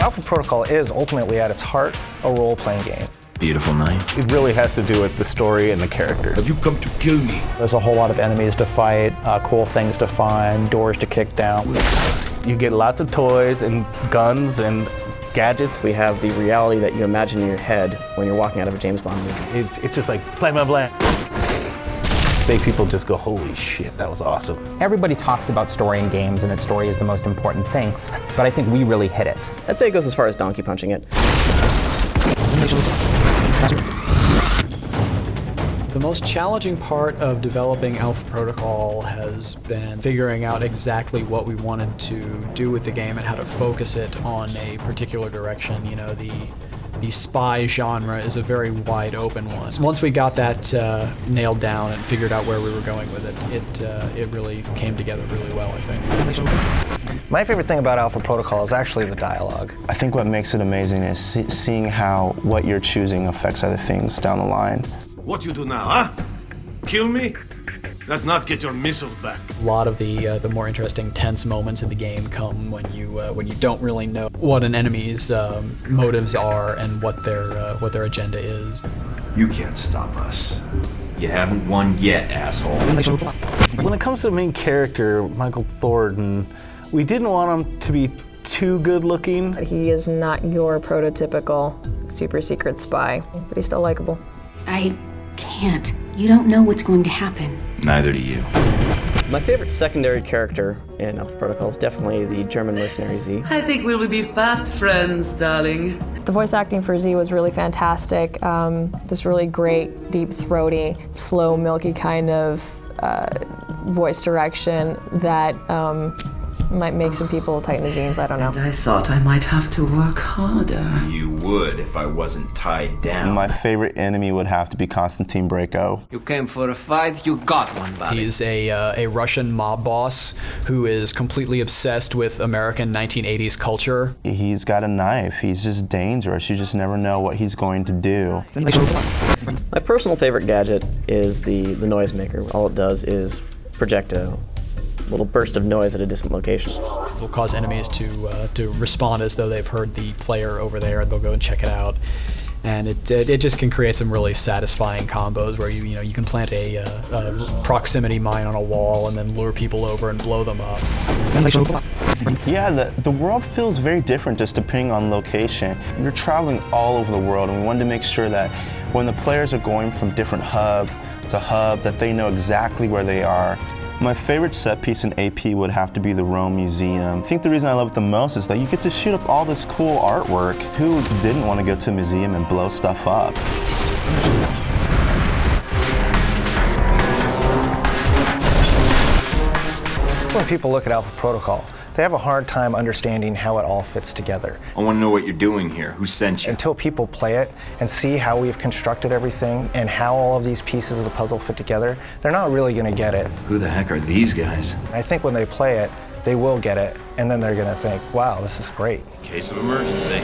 Alpha Protocol is ultimately at its heart a role-playing game. Beautiful night. It really has to do with the story and the characters. Have you come to kill me? There's a whole lot of enemies to fight, cool things to find, doors to kick down. You get lots of toys and guns and gadgets. We have the reality that you imagine in your head when you're walking out of a James Bond movie. It's just like blah, blah, blah. Make people just go, holy shit, that was awesome. Everybody talks about story in games and that story is the most important thing, but I think we really hit it. I'd say it goes as far as donkey punching it. The most challenging part of developing Alpha Protocol has been figuring out exactly what we wanted to do with the game and how to focus it on a particular direction. You know, the spy genre is a very wide open one. Once we got that nailed down and figured out where we were going with it, it really came together really well, I think. My favorite thing about Alpha Protocol is actually the dialogue. I think what makes it amazing is seeing how what you're choosing affects other things down the line. What you do now, huh? Kill me? That not get your missiles back. A lot of the more interesting, tense moments in the game come when you don't really know what an enemy's motives are and what their agenda is. You can't stop us. You haven't won yet, asshole. When it comes to the main character, Michael Thornton, we didn't want him to be too good looking. He is not your prototypical super secret spy, but he's still likable. I can't. You don't know what's going to happen. Neither do you. My favorite secondary character in Alpha Protocol is definitely the German mercenary Z. I think we will be fast friends, darling. The voice acting for Z was really fantastic. This really great, deep, throaty, slow, milky kind of voice direction that might make some people tighten the jeans, I don't know. And I thought I might have to work harder. You would if I wasn't tied down. My favorite enemy would have to be Konstantin Brayko. You came for a fight, you got one, buddy. He's a Russian mob boss who is completely obsessed with American 1980s culture. He's got a knife. He's just dangerous. You just never know what he's going to do. My personal favorite gadget is the noisemaker. All it does is project a little burst of noise at a distant location. It'll cause enemies to respond as though they've heard the player over there, and they'll go and check it out. And it just can create some really satisfying combos where you can plant a proximity mine on a wall and then lure people over and blow them up. Yeah, the world feels very different just depending on location. You're traveling all over the world, and we wanted to make sure that when the players are going from different hub to hub, that they know exactly where they are. My favorite set piece in AP would have to be the Rome Museum. I think the reason I love it the most is that you get to shoot up all this cool artwork. Who didn't want to go to a museum and blow stuff up? When people look at Alpha Protocol, they have a hard time understanding how it all fits together. I want to know what you're doing here. Who sent you? Until people play it and see how we've constructed everything and how all of these pieces of the puzzle fit together, they're not really going to get it. Who the heck are these guys? I think when they play it, they will get it, and then they're going to think, wow, this is great. Case of emergency.